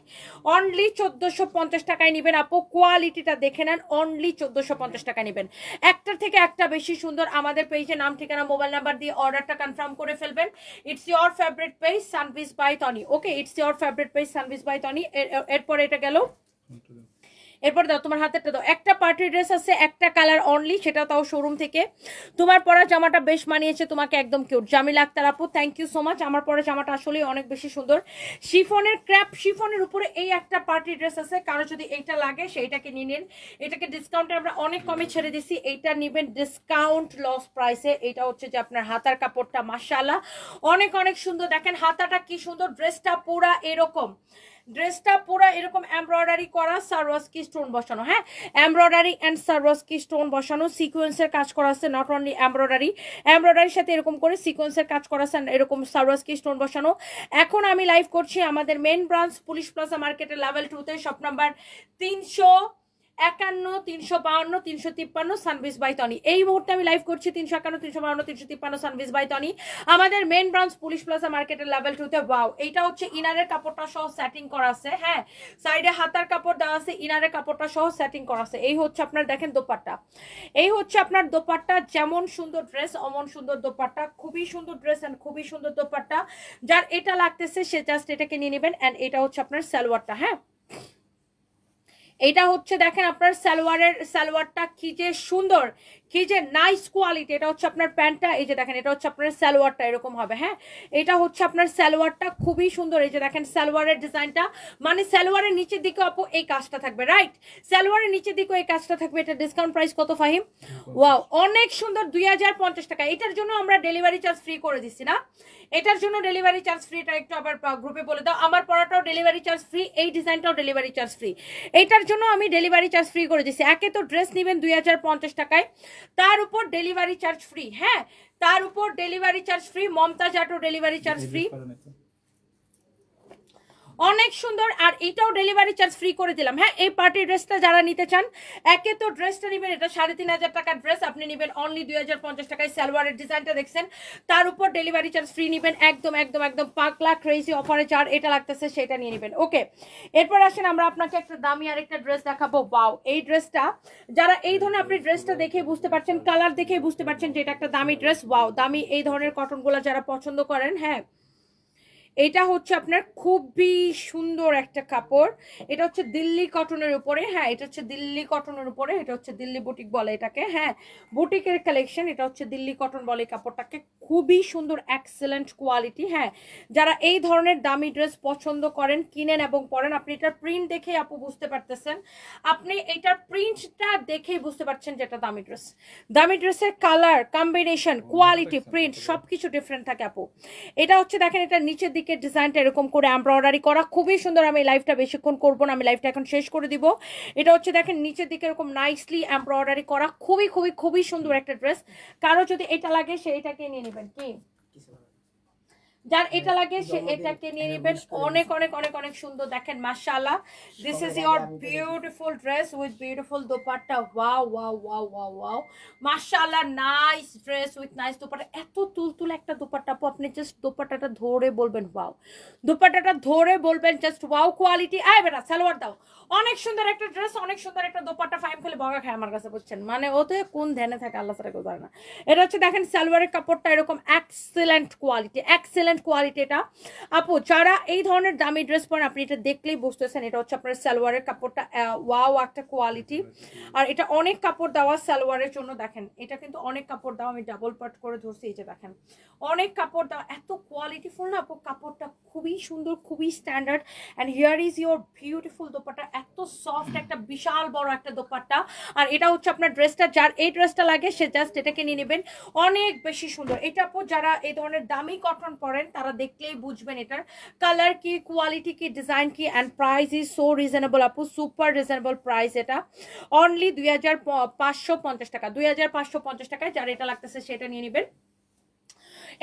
S1: অনলি 1450 টাকায় নেবেন আপু। কোয়ালিটিটা দেখে নেন, অনলি 1450 টাকায় নেবেন। একটার থেকে একটা বেশি সুন্দর। আমাদের পেজে নাম ঠিকানা মোবাইল নাম্বার দিয়ে অর্ডারটা কনফার্ম করে ফেলবেন। ইটস ইয়োর ফেভারিট পেজ সানভিজ by Toni. Okay, it's your favourite page সানভিজ বাই তনি। এরপর এটা গেল, এরপর দাও তোমার হাতেরটা দাও। একটা পার্টি ড্রেস আছে, একটা কালার অনলি, সেটা তাও শোরুম থেকে। তোমার পরা জামাটা বেশ মানিয়েছে তোমাকে, একদম কিউট। জামিলা আক্তার আপু থ্যাংক ইউ সো মাচ। আমার পরা জামাটা আসলে অনেক বেশি সুন্দর। শিফনের ক্র্যাপ শিফনের উপরে এই একটা পার্টি ড্রেস আছে, কারো যদি এইটা লাগে সেইটাকে নিয়ে নিন। এটাকে ডিসকাউন্টে আমরা অনেক কমে ছেড়ে দিছি, এইটা নেবেন ডিসকাউন্ট লস প্রাইসে। এটা হচ্ছে যে আপনার হাতার কাপড়টা মাশাআল্লাহ অনেক অনেক সুন্দর। দেখেন হাতাটা কি সুন্দর, ড্রেসটা পুরা এরকম, ড্রেসটা পুরো এরকম এমব্রয়ডারি করা, সারওয়াস্কি স্টোন বসানো। হ্যাঁ, এমব্রয়ডারি এন্ড সারওয়াস্কি স্টোন বসানো, সিকোয়েন্সের কাজ করা আছে, নট অনলি এমব্রয়ডারি, এমব্রয়ডারির সাথে এরকম করে সিকোয়েন্সের কাজ করা আছে, এরকম সারওয়াস্কি স্টোন বসানো। এখন আমি লাইভ করছি আমাদের মেন ব্রাঞ্চ পুলিশ প্লাজা মার্কেটের লেভেল 2 তে, শপ নাম্বার 351, 352, 353 সানভিজ বাই তনি। এই মুহূর্তে আমি লাইভ করছি 351, 352, 353 সানভিজ বাই তনি, আমাদের মেন ব্রাঞ্চ পুলিশ প্লাজা মার্কেটের লেভেল 2 তে। ওয়াও, এইটা হচ্ছে ইনারের কাপড়টা সহ সেটিং করা আছে। হ্যাঁ, সাইডে হাতার কাপড় দেওয়া আছে, ইনারের কাপড়টা সহ সেটিং করা আছে। এই হচ্ছে আপনার দেখেন দোপাট্টা, এই হচ্ছে আপনার দোপাট্টা। যেমন সুন্দর ড্রেস অমন সুন্দর দোপাট্টা, খুবই সুন্দর ড্রেস এন্ড খুবই সুন্দর দোপাট্টা। যার এটা লাগতেছে সে জাস্ট এটাকে নিয়ে নেবেন। এন্ড এটা হচ্ছে আপনার সালোয়ারটা। হ্যাঁ, এটা হচ্ছে দেখেন আপনার সালোয়ারটা কি যে সুন্দর, কি যে নাইস কোয়ালিটি। এটা হচ্ছে আপনার প্যান্টটা, এই যে দেখেন এটা হচ্ছে আপনার সালোয়ারটা এরকম হবে। হ্যাঁ, এটা হচ্ছে আপনার সালোয়ারটা খুবই সুন্দর। এই যে দেখেন সালোয়ারের ডিজাইনটা, মানে সালোয়ারের নিচের দিকে আপু এই কাজটা থাকবে, রাইট? সালোয়ারের নিচের দিকে এই কাজটা থাকবে। এটা ডিসকাউন্ট প্রাইস কত ফাহিম? ওয়াও, অনেক সুন্দর, 2050 টাকা। এটার জন্য আমরা ডেলিভারি চার্জ ফ্রি করে দিচ্ছি না, এটার জন্য ডেলিভারি চার্জ ফ্রি। এটা একটু আবার গ্রুপে বলে দাও। আমার পড়াটাও ডেলিভারি চার্জ ফ্রি, এই ডিজাইনটাও ডেলিভারি চার্জ ফ্রি। এইটার জন্য আমি ডেলিভারি চার্জ ফ্রি করে দিচ্ছি। একে তো ড্রেস নেবেন 2050 টাকায়, তার উপর ডেলিভারি চার্জ ফ্রি। হ্যাঁ, তার উপর ডেলিভারি চার্জ ফ্রি। মমতাজ আটো ডেলিভারি চার্জ ফ্রি, অনেক সুন্দর। আর এটাও ডেলিভারি চার্জ ফ্রি করে দিলাম। হ্যাঁ, এই পার্টি ড্রেসটা যারা নিতে চান, একে তো ড্রেসটা নেবেন, এটা 3500 টাকার ড্রেস, আপনি নেবেন অনলি 2050 টাকায়। সালোয়ারের ডিজাইনটা দেখছেন, তার উপর ডেলিভারি চার্জ ফ্রি নেবেন। একদম একদম একদম পাগলা ক্রেজি অফারে যার এটা লাগতেছে সেটা নিয়ে নেবেন। ওকে, এরপর আসেন আমরা আপনাকে একটা দামি আর একটা ড্রেস দেখাবো। ওয়াও, এই ড্রেসটা যারা এই ধরনের, আপনি ড্রেসটা দেখে বুঝতে পারছেন, কালার দেখে বুঝতে পারছেন যে এটা একটা দামি ড্রেস। ওয়াও, দামি এই ধরনের কটনগুলো যারা পছন্দ করেন, হ্যাঁ, এটা হচ্ছে আপনার খুবই সুন্দর একটা কাপড়। এটা হচ্ছে দিল্লি কটনের উপরে। হ্যাঁ, এটা হচ্ছে দিল্লি কটনের উপরে, এটা হচ্ছে দিল্লি বুটিক বলে এটাকে। হ্যাঁ, বুটিকের কালেকশন, এটা হচ্ছে দিল্লি কটন বলে কাপড়টাকে। খুবই সুন্দর, এক্সেলেন্ট কোয়ালিটি। হ্যাঁ, যারা এই ধরনের দামি ড্রেস পছন্দ করেন কিনেন এবং পরেন। আপনি এটার প্রিন্ট দেখে আপু বুঝতে পারতেছেন, আপনি এটার প্রিন্টটা দেখেই বুঝতে পারছেন যে এটা দামি ড্রেস। দামি ড্রেসের কালার কম্বিনেশন, কোয়ালিটি, প্রিন্ট সবকিছু ডিফারেন্ট থাকে আপু। এটা হচ্ছে দেখেন এটা নিচের দিকে ডিজাইনটা এরকম করে এমব্রয়ডারি করা, খুবই সুন্দর। আমি লাইভটা বেশিক্ষণ করবো না, আমি লাইভটা এখন শেষ করে দিব। এটা হচ্ছে দেখেন নিচের দিকে এরকম নাইসলি এমব্রয়ডারি করা, খুবই খুবই খুবই সুন্দর একটা ড্রেস। কারো যদি এটা লাগে সে এটাকে নিয়ে নেবেন। কি যার এটা লাগে সে এটাকে নিয়ে নেবেন। অনেক অনেক অনেক অনেক সুন্দর। দেখেন মাশাআল্লাহ, this is your beautiful dress with beautiful dupatta. Wow wow wow wow wow, মাশাআল্লাহ, nice dress with nice dupatta. এত তুলতুল একটা দোপাট্টা আপু, আপনি জাস্ট দোপাট্টাটা ধরে বলবেন ওয়াও, দোপাট্টাটা ধরে বলবেন জাস্ট ওয়াও কোয়ালিটি। আয় বেটা সালোয়ার দাও, অনেক সুন্দর একটা ড্রেস, অনেক সুন্দর একটা দোপাট্টা। ফাইম খেলে বগা খায় আমার কাছে, বুঝছেন? মানে ওতে কোন ধ্যানে থাকে আল্লাহ ছাড়া কেউ জানে না। এটা হচ্ছে দেখেন সালোয়ারের কাপড়টা এরকম এক্সেলেন্ট কোয়ালিটি, এক্সেলেন্ট কোয়ালিটি। এটা আপু যারা এই ধরনের দামি ড্রেস পরেন, আপনি এটা দেখলেই বুঝতেছেন এটা হচ্ছে আপনার সালোয়ারের কাপড়টা। ওয়াও একটা কোয়ালিটি। আর এটা অনেক কাপড় দেওয়া সালোয়ারের জন্য। দেখেন এটা কিন্তু অনেক কাপড় দেওয়া, আমি ডাবল পার্ট করে ধরছি। এই যে দেখেন অনেক কাপড় দেওয়া, এত কোয়ালিটিফুল না আপু কাপড়টা, খুবই সুন্দর, খুবই standard. And here is your beautiful dupatta, এত সফট একটা বিশাল বড় একটা দোপাট্টা। আর এটা হচ্ছে আপনার ড্রেসটা, যার এই ড্রেসটা লাগে সে জাস্ট এটাকে নিয়ে নেবেন। অনেক বেশি সুন্দর এটা আপু। যারা এই ধরনের দামি কটন পরেন তারা দেখলেই বুঝবেন এটার কালার কি, কোয়ালিটি কি, ডিজাইন কি। And price is so reasonable আপু, সুপার রিজনেবল প্রাইস। এটা অনলি 2550 টাকা, 2550 টাকায় যার এটা লাগতেছে সেটা নিয়ে নেবেন।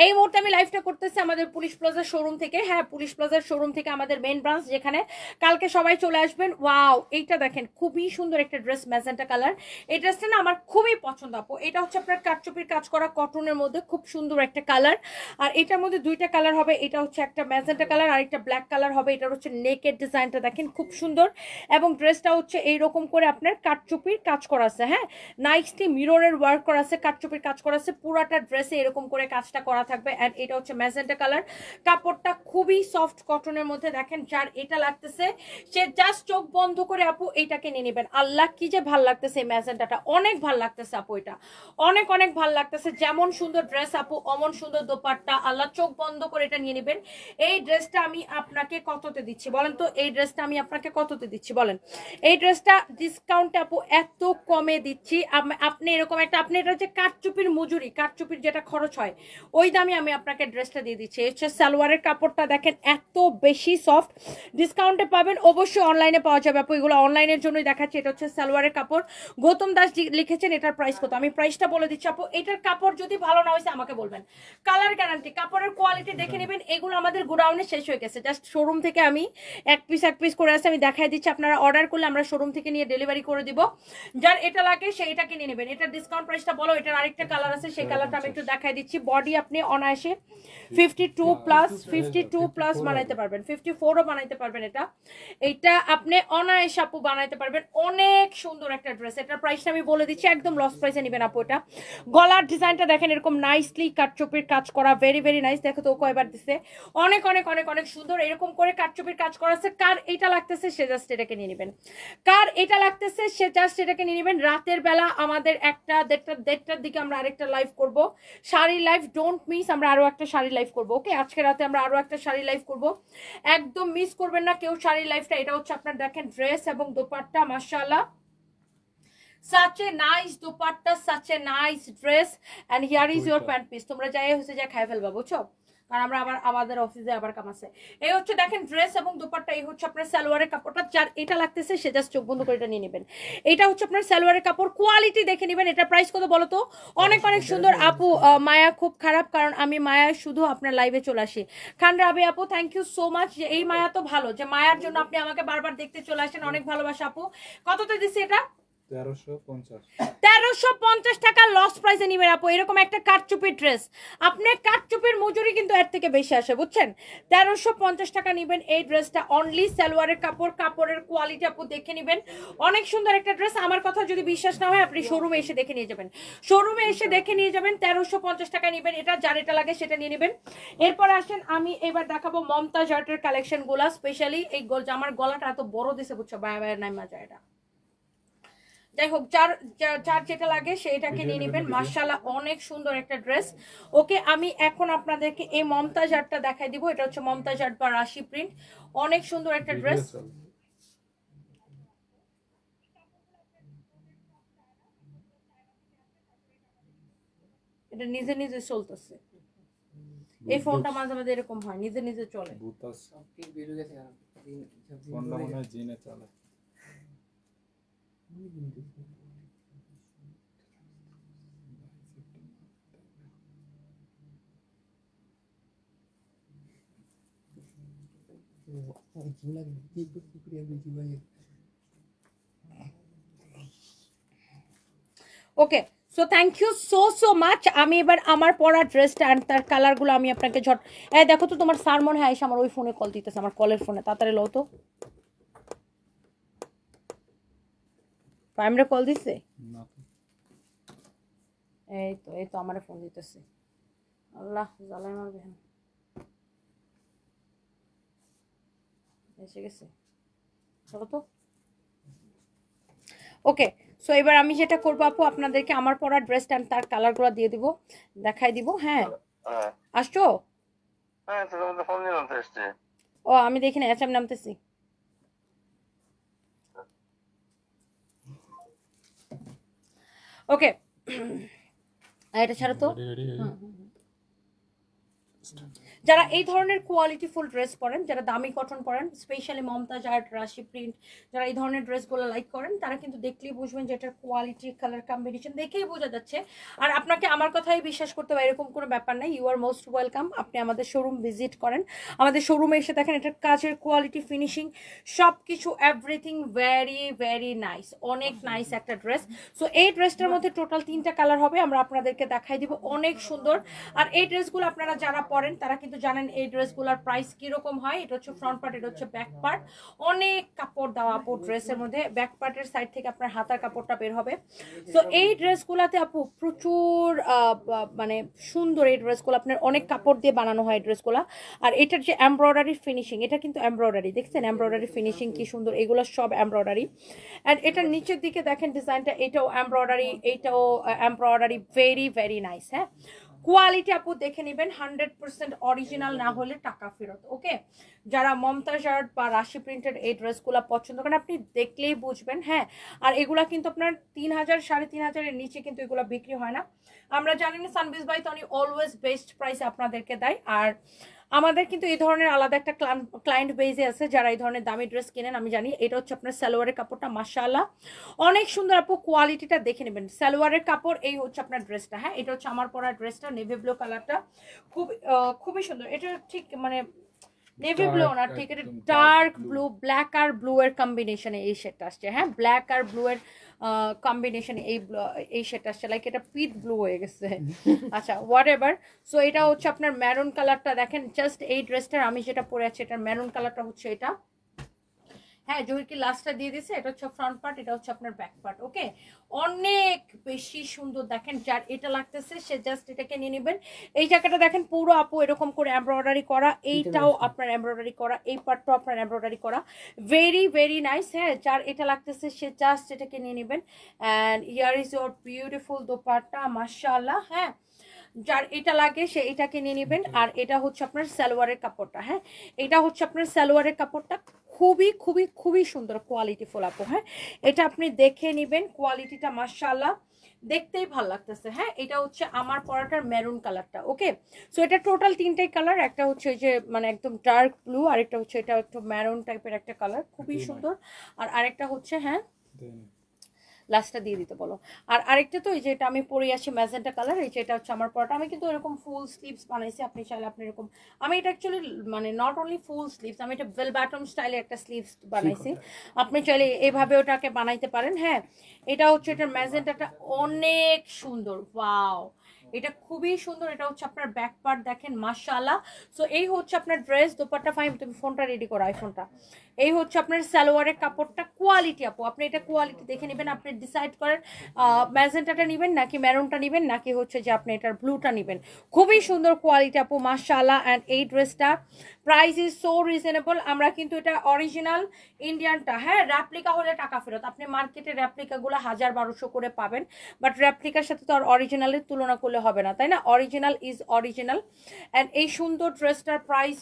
S1: এই মুহূর্তে আমি লাইভটা করতেছি আমাদের পুলিশ প্লাজার শোরুম থেকে। হ্যাঁ, পুলিশ প্লাজার শোরুম থেকে আমাদের মেন ব্রাঞ্চ, যেখানে কালকে সবাই চলে আসবেন। ওয়াও, এইটা দেখেন খুবই সুন্দর একটা ড্রেস, ম্যাজেন্টা কালার। এই ড্রেসটা না আমার খুবই পছন্দ আপু। এটা হচ্ছে আপনার কাটচুপির কাজ করা কটনের মধ্যে, খুব সুন্দর একটা কালার। আর এটার মধ্যে দুইটা কালার হবে, এটা হচ্ছে একটা ম্যাজেন্টা কালার আর একটা ব্ল্যাক কালার হবে। এটার হচ্ছে নেকের ডিজাইনটা দেখেন খুব সুন্দর, এবং ড্রেসটা হচ্ছে এইরকম করে আপনার কাটচুপির কাজ করা আছে। হ্যাঁ, নাইসলি মিররের ওয়ার্ক করা আছে, কাটচুপির কাজ করা আছে, পুরাটা ড্রেসে এরকম করে কাজটা করা থাকবে। এন্ড এটা হচ্ছে ম্যাজেন্টা কালার, কাপড়টা খুবই সফট কটনের মধ্যে। দেখেন যার এটা লাগতেছে সে জাস্ট চোখ বন্ধ করে আপু এইটাকে নিয়ে নেবেন। আল্লাহ কি যে ভাল লাগতেছে এই ম্যাজেন্টাটা, অনেক ভাল লাগতেছে আপু, এটা অনেক অনেক ভাল লাগতেছে। যেমন সুন্দর ড্রেস আপু অমন সুন্দর দোপাট্টা। আল্লাহ, চোখ বন্ধ করে এটা নিয়ে নেবেন। এই ড্রেসটা আমি আপনাকে কততে দিচ্ছি বলেন তো? এই ড্রেসটা আমি আপনাকে কততে দিচ্ছি বলেন? এই ড্রেসটা ডিসকাউন্টে আপু এত কমে দিচ্ছি। আপনি এরকম একটা, আপনি এটা হচ্ছে কাটচুপির মজুরি, কাটচুপির যেটা খরচ হয় ওই দামে আমি আপনাকে ড্রেসটা দিয়ে দিচ্ছি। হচ্ছে সালোয়ারের কাপড়টা দেখেন এত বেশি সফট, ডিসকাউন্টে পাবেন। অবশ্যই অনলাইনে পাওয়া যাবে আপু, এগুলো অনলাইনের জন্যই দেখাচ্ছি। এটা হচ্ছে সালোয়ারের কাপড়, গৌতম দাস লিখেছেন। এটার প্রাইস কত? আমি প্রাইসটা বলে দিচ্ছি আপু। এটার কাপড় যদি ভালো না হয়েছে আমাকে বলবেন, কালার গ্যারান্টি, কাপড়ের কোয়ালিটি দেখে নেবেন। এগুলো আমাদের গোডাউনে শেষ হয়ে গেছে, জাস্ট শোরুম থেকে আমি এক পিস করে আসে আমি দেখাই দিচ্ছি। আপনারা অর্ডার করলে আমরা শোরুম থেকে নিয়ে ডেলিভারি করে দিব। যার এটা লাগে সে এটা কিনে নেবেন। এটার ডিসকাউন্ট প্রাইসটা বলো। এটার আরেকটা কালার আছে, সেই কালারটা আমি একটু দেখাই দিচ্ছি। বডি আপনি অনায়াসে 52 প্লাস বানাইতে পারবেন, 54ও বানাইতে পারবেন। এটা আপনি অনায়াসে আপু বানাইতে পারবেন। অনেক সুন্দর একটা ড্রেস। এটার প্রাইসটা আমি বলে দিচ্ছি, একদম লস প্রাইসে নেবেন আপু। এটা গলার ডিজাইনটা দেখেন এরকম নাইসলি কাটচুপির কাজ করা, ভেরি ভেরি নাইস। দেখো তো কয়বার দিছে, অনেক অনেক অনেক অনেক সুন্দর। এরকম করে কাটচুপির কাজ করা আছে। কার এটা লাগতেছে সে জাস্ট এটাকে নিয়ে নেবেন, কার এটা লাগতেছে সে জাস্ট এটাকে নিয়ে নেবেন। রাতের বেলা আমাদের একটা দেড়টার দিকে আমরা আরেকটা লাইভ করব, শাড়ি লাইভ, ডোন্ট মিস। আমরা আরো একটা শাড়ি লাইভ করবো, ওকে? আজকে রাতে আমরা আরো একটা শাড়ি লাইভ করব, একদম মিস করবেন না কেউ শাড়ি লাইভটা। এটা হচ্ছে আপনার দেখেন ড্রেস এবং দোপাট্টা, মাশাআল্লাহ, such a nice dupatta, such a nice dress, and here is your pant piece. তোমরা যাই হচ্ছে যা খাই ফেলবা, বুঝছো? কারণ আমরা আবার আমাদের অফিসে আবার কাম আছে। এই হচ্ছে দেখেন ড্রেস এবং দুপাট্টা। এই হচ্ছে আপনার সালোয়ারের কাপড়টা, যার এটা লাগতেছে সে জাস্ট চোখ বন্ধ করে এটা নিয়ে নেবেন। এটা হচ্ছে আপনার সালোয়ারের কাপড়, কোয়ালিটি দেখে নেবেন। এটা প্রাইস কত বলো তো? অনেক অনেক সুন্দর আপু। মায়া খুব খারাপ, কারণ আমি মায়া শুধু আপনার লাইভে চলে আসি। খান রাবি আপু, থ্যাংক ইউ সো মাচ। এই মায়া তো ভালো, যে মায়ার জন্য আপনি আমাকে বারবার দেখতে চলে আসেন, অনেক ভালোবাসা আপু। কততে দিচ্ছি এটা? 1350 টাকা লস প্রাইসে নিবেন আপু। এরকম একটা কাটচুপির ড্রেস, আপনি কাটচুপির মজুরি কিন্তু এর থেকে বেশি আসে, বুঝছেন? 1350 টাকা নিবেন এই ড্রেসটা। অনলি সালোয়ারের কাপড়, কাপড়ের কোয়ালিটি আপু দেখে নিবেন। অনেক সুন্দর একটা ড্রেস। আমার কথা যদি বিশ্বাস না হয় আপনি শোরুমে এসে দেখে নিয়ে যাবেন, শোরুমে এসে দেখে নিয়ে যাবেন। 1350 টাকা নিবেন এটা, যার এটা লাগে সেটা নিয়ে নেবেন। এরপর আসেন আমি এবার দেখাবো মমতাজ আর্টের কালেকশন গুলা। স্পেশালি এই আমার গলাটা এত বড় দিছে, বুঝছো? বায়া বায়া নাই মজা। এটা যাই হোক, যার যেটা লাগে সেটাকে নিয়ে নেবেন। মাশাআল্লাহ, অনেক সুন্দর একটা ড্রেস। ওকে, আমি এখন আপনাদেরকে এই মমতাজ আর্টটা দেখাই দিব। এটা হচ্ছে মমতাজ আর্ট বা রাশি প্রিন্ট, অনেক সুন্দর একটা ড্রেস। এটা নিজে নিজে চলতেছে, এই ফোনটা মাঝে মাঝে এরকম হয়, নিজে নিজে চলে। Okay, so thank you so much. আমি এবার আমার পরা ড্রেসটা অ্যান্ড তার কালারগুলো আমি আপনাকে দেখো তো তোমার স্যার মনে হয় আমার ওই ফোনে কল দিতেছে, আমার কলের ফোনে। তাড়াতাড়ি লো তো, প্রাইমরে কল দিচ্ছে। এই তো আমার ফোন দিতেছে। আল্লাহ জ্বালায় মারবে, এসে গেছে, চলো তো। ওকে, সো এবার আমি যেটা করবো আপু, আপনাদেরকে আমার পরা ড্রেসটা তার কালারগুলো দিয়ে দিব, দেখাই দিব। হ্যাঁ, আসছো? ও আমি দেখি না, আচ্ছা আমি নামতেছি। ওকে, এটা ছাড়ো তো। যারা এই ধরনের কোয়ালিটিফুল ড্রেস পরেন, যারা দামি কটন পরেন, স্পেশালি মমতাজ আর্ট, রাশি প্রিন্ট, যারা এই ধরনের ড্রেসগুলো লাইক করেন, তারা কিন্তু দেখলেই বুঝবেন যে এটার কোয়ালিটি, কালার কম্বিনেশন দেখেই বোঝা যাচ্ছে। আর আপনাকে আমার কথাই বিশ্বাস করতে হবে এরকম কোনো ব্যাপার নাই। You are most welcome. আপনি আমাদের শোরুম ভিজিট করেন, আমাদের শোরুমে এসে দেখেন এটার কাজের কোয়ালিটি, ফিনিশিং, সব কিছু এভরিথিং ভেরি ভেরি নাইস, অনেক নাইস একটা ড্রেস। সো এই ড্রেসটার মধ্যে টোটাল 3টা কালার হবে, আমরা আপনাদেরকে দেখাই দিব, অনেক সুন্দর। আর এই ড্রেসগুলো আপনারা যারা পরেন তারা কিন্তু জানেন এই ড্রেসগুলোর প্রাইস কিরকম হয়। এটা হচ্ছে ফ্রন্ট পার্ট, এটা হচ্ছে ব্যাক পার্ট, অনেক কাপড় দেওয়া আপু ড্রেসের মধ্যে। ব্যাক পার্টের সাইড থেকে আপনার হাতার কাপড়টা বের হবে। সো এই ড্রেসগুলোতে আপু প্রচুর মানে সুন্দর এই ড্রেসগুলো, আপনার অনেক কাপড় দিয়ে বানানো হয় এই ড্রেসগুলো। আর এটার যে এমব্রয়ডারি ফিনিশিং, এটা কিন্তু এমব্রয়ডারি, দেখছেন এমব্রয়ডারি ফিনিশিং কি সুন্দর, এগুলো সব এমব্রয়ডারি। অ্যান্ড এটার নিচের দিকে দেখেন ডিজাইনটা, এটাও এমব্রয়ডারি, এইটাও এমব্রয়ডারি, ভেরি ভেরি নাইস। হ্যাঁ, কোয়ালিটি আপু দেখে নেবেন, 100% অরিজিনাল না হলে টাকা ফেরত। ওকে, যারা মমতাজ আর্ট বা রাশি প্রিন্টের এই ড্রেসগুলো পছন্দ করেন আপনি দেখলেই বুঝবেন। হ্যাঁ, আর এগুলা কিন্তু আপনার 3000 3,500-এর নিচে কিন্তু এগুলো বিক্রি হয় না। আমরা জানি না সানবিজ বাই তনি অলওয়েজ বেস্ট প্রাইসে আপনাদেরকে দেয়। আর আমাদের কিন্তু এই ধরনের আলাদা একটা ক্লায়েন্ট বেজে আছে যারা এই ধরনের দামি ড্রেস কেনেন। আমি জানি এটা হচ্ছে আপনার সালোয়ারের কাপড়টা, মাশাআল্লাহ অনেক সুন্দর আপু, কোয়ালিটিটা দেখে নেবেন। সালোয়ারের কাপড়, এই হচ্ছে আপনার ড্রেসটা। হ্যাঁ, এটা হচ্ছে আমার পরা ড্রেসটা, নেভি ব্লু কালারটা, খুবই সুন্দর। এটা ঠিক মানে নেভি ব্লু না, ঠিক এটা ডার্ক ব্লু, ব্ল্যাক আর ব্লু এর কম্বিনেশনে এই শেডটা আসছে। হ্যাঁ, ব্ল্যাক আর ব্লু এর কম্বিনেশনে এই শেডটা আসছে, লাইক এটা পিট ব্লু হয়ে গেছে। আচ্ছা, হোয়াট এভার। সো এটা হচ্ছে আপনার ম্যারুন কালারটা, দেখেন জাস্ট এই ড্রেসটার আমি যেটা পরে আছি এটার ম্যারুন কালারটা হচ্ছে এটা। হ্যাঁ, জহির কি লাস্টটা দিয়ে দিছে, এটা হচ্ছে ফ্রন্ট পার্ট, এটা হচ্ছে আপনার ব্যাক পার্ট। ওকে, অনেক বেশি সুন্দর। দেখেন যার এটা লাগতেছে সে জাস্ট এটাকে নিয়ে নেবেন। এই জায়গাটা দেখেন পুরো আপু এরকম করে এমব্রয়ডারি করা, এইটাও আপনার এমব্রয়ডারি করা, এই পার্টটাও আপনার এমব্রয়ডারি করা, ভেরি ভেরি নাইস। হ্যাঁ, যার এটা লাগতেছে সে জাস্ট এটাকে নিয়ে নেবেন। And here is your beautiful dupatta, মাশাআল্লাহ। হ্যাঁ, যার এটা লাগে সে এটাকে নিয়ে নেবেন। আর এটা হচ্ছে আপনার সালোয়ারের কাপড়টা। হ্যাঁ, এটা হচ্ছে আপনার সালোয়ারের কাপড়টা, খুবই খুবই খুবই সুন্দর কোয়ালিটি ফুল আপু। হ্যাঁ, এটা আপনি দেখে নেবেন, কোয়ালিটিটা মাশাআল্লাহ দেখতেই ভালো লাগতেছে। হ্যাঁ, এটা হচ্ছে আমার পরাটার মেরুন কালারটা। ওকে, সো এটা টোটাল 3টাই কালার, একটা হচ্ছে যে মানে একদম ডার্ক ব্লু, আরেকটা হচ্ছে এটা একটু মেরুন টাইপের একটা কালার, খুবই সুন্দর। আর আরেকটা হচ্ছে, হ্যাঁ লাস্টটা দিয়ে দিতে বলো। আর আরেকটা তো এই যে এটা আমি পরে আসি ম্যাজেন্টা কালার, এই যে এটা হচ্ছে আমার পরাটা। আমি কিন্তু এরকম ফুল স্লিভস বানাইছি, আপনি চাইলে আপনি এরকম, আমি এটা অ্যাকচুয়ালি মানে নট অনলি ফুল স্লিভস, আমি এটা বেল বাটম স্টাইলে একটা স্লিভস বানাইছি, আপনি চাইলে এভাবে ওটাকে বানাইতে পারেন। হ্যাঁ, এটা হচ্ছে এটার ম্যাজেন্টাটা অনেক সুন্দর, ওয়াও এটা খুবই সুন্দর। এটা হচ্ছে আপনার ব্যাক পার্ট, দেখেন মাশাআল্লাহ। সো এই হচ্ছে আপনার ড্রেস, দোপাট্টা ফাইন, তুমি ফোনটা রেডি করো, আইফোনটা। এই হচ্ছে আপনার সালোয়ারের কাপড়টা, কোয়ালিটি আপু আপনি এটা কোয়ালিটি দেখে নেবেন, আপনি ডিসাইড করেন ম্যাজেন্টাটা নেবেন নাকি মেরুনটা নেবেন নাকি হচ্ছে যে আপনি এটার ব্লুটা নেবেন। খুবই সুন্দর কোয়ালিটি আপু, মাশাআল্লাহ। অ্যান্ড এই ড্রেসটা প্রাইস ইজ সো রিজনেবল। আমরা কিন্তু এটা অরিজিনাল ইন্ডিয়ানটা, হ্যাঁ র্যাপ্লিকা হলে টাকা ফেরত। আপনি মার্কেটে র্যাপ্লিকাগুলো 1000-1200 করে পাবেন, বাট র্যাপ্লিকার সাথে তো আর অরিজিনালের তুলনা করলে হবে না, তাই না? Original is original. অ্যান্ড এই সুন্দর ড্রেসটার প্রাইস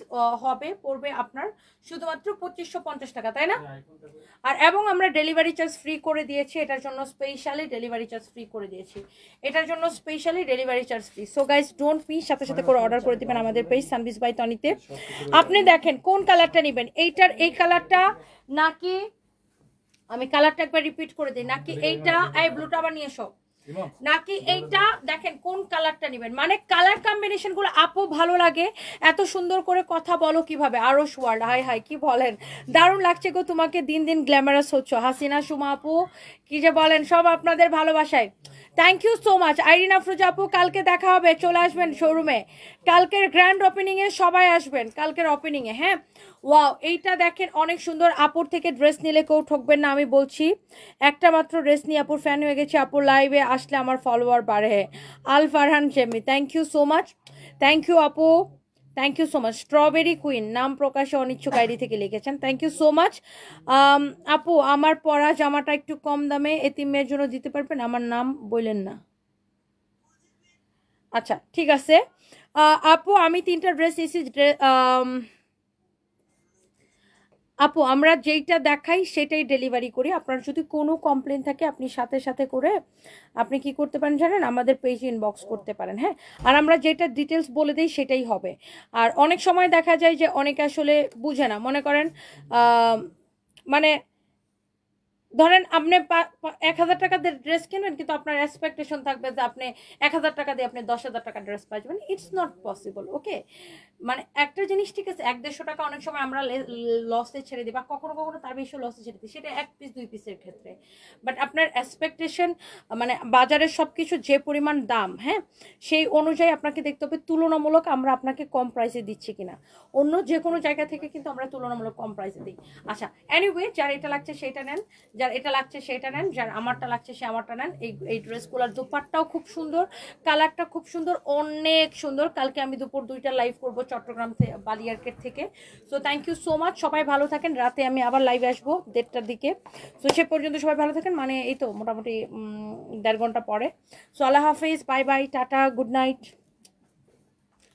S1: পড়বে আপনার শুধুমাত্র 2550 টাকা, তাই না? আর এবং আমরা ডেলিভারি চার্জ ফ্রি করে দিয়েছি, এটার জন্য স্পেশালি ডেলিভারি চার্জ ফ্রি করে দিয়েছি, এটার জন্য specially delivery charge free. So guys don't miss, সাথে সাথে করে অর্ডার করে দিবেন আমাদের পেজ সানবিজ বাই তনিতে। আপনি দেখেন কোন কালারটা নেবেন, এইটার এই কালারটা নাকি, আমি কালারটা একবার রিপিট করে দিই, নাকি এইটা, এই ব্লুটা আবার নিয়ে এসো, নাকি এইটা, দেখেন কোন কালারটা নেবেন। মানে কালার কম্বিনেশন গুলো আপু ভালো লাগে, এত সুন্দর করে কথা বলো কিভাবে, আরো ওয়ার্ল্ড, হাই হাই কি বলেন, দারুণ লাগছে গো তোমাকে, দিন দিন গ্ল্যামারাস হচ্ছ। হাসিনা, সুমা আপু কি যে বলেন, সব আপনাদের ভালোবাসায়, thank you so much. Irin Afroza আপু কালকে দেখা হবে, চলে আসবেন শোরুমে, কালকের গ্র্যান্ড ওপেনিং এ সবাই আসবেন, কালকের ওপেনিং এ। হ্যাঁ, ওয়াও এইটা দেখেন অনেক সুন্দর। আপুর থেকে ড্রেস নিলে কেউ ঠকবেন না, আমি বলছি। একটা মাত্র ড্রেস নিয়ে আপুর ফ্যান হয়ে গেছে, আপুর লাইভে আসলে আমার ফলোয়ার বাড়ে। Al Farhan Jemi, thank you so much, thank you আপু, thank you so much. Strawberry queen নাম প্রকাশে অনিচ্ছুক আইডি থেকে লিখেছেন, থ্যাংক ইউ সো মাচ। আপু আমার পরা জামাটা একটু কম দামে এতিমের জন্য দিতে পারবেন, আমার নাম বললেন না। আচ্ছা ঠিক আছে আপু, আমি 3টা ড্রেস এসেছি, আপু আমরা যেইটা দেখাই সেটাই ডেলিভারি করি। আপনার যদি কোনো কমপ্লেন থাকে আপনি সাথে সাথে করে আপনি কি করতে পারেন জানেন, আমাদের পেজে ইনবক্স করতে পারেন। হ্যাঁ, আর আমরা যেটা ডিটেলস বলে দিই সেটাই হবে। আর অনেক সময় দেখা যায় যে অনেকে আসলে বুঝে না, মনে করেন মানে ধরেন আপনি 1000 টাকা দিয়ে ড্রেস কিনবেন, কিন্তু আপনার এক্সপেকটেশন থাকবে যে আপনি 1000 টাকা দিয়ে আপনি 10,000 টাকা ড্রেস পাবেন। It's not possible. ওকে, মানে একটা জিনিস ঠিক আছে, 100-150 টাকা অনেক সময় আমরা লসে ছেড়ে দিই, বা কখনো কখনো তার বেশি লসে ছেড়ে দিই, সেটা 1 পিস 2 পিসের ক্ষেত্রে। বাট আপনার এক্সপেকটেশন মানে বাজারের সব কিছু যে পরিমাণ দাম, হ্যাঁ, সেই অনুযায়ী আপনাকে দেখতে হবে তুলনামূলক আমরা আপনাকে কম প্রাইসে দিচ্ছি কিনা। অন্য যে কোনো জায়গা থেকে কিন্তু আমরা তুলনামূলক কম প্রাইসে দিই। আচ্ছা, এনিওয়ে, যার এটা লাগছে সেটা নেন, যার এটা লাগছে সেটা নেন, যার আমারটা লাগছে সে আমারটা নেন। এই ড্রেসগুলোর দোপাট্টাও খুব সুন্দর, কালারটা খুব সুন্দর, অনেক সুন্দর। কালকে আমি দুপুর 2টা লাইভ করব চট্টগ্রাম বালিয়ারকেট থেকে। So thank you so much, সবাই ভালো থাকেন। রাতে আমি আবার লাইভে আসবো 1:30টার দিকে। সো সে পর্যন্ত সবাই ভালো থাকেন, মানে এই তো মোটামুটি 1.5 ঘন্টা পরে। সো আল্লাহ হাফিজ, bye bye, tata, good night.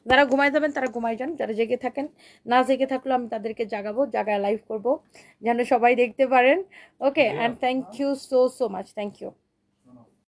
S1: যারা ঘুমাই যাবেন তারা ঘুমাই যান, যারা জেগে থাকেন, না জেগে থাকলেও আমি তাদেরকে জাগাবো, জাগায় লাইভ করব যেন সবাই দেখতে পারেন। Okay, and thank you so much, thank you.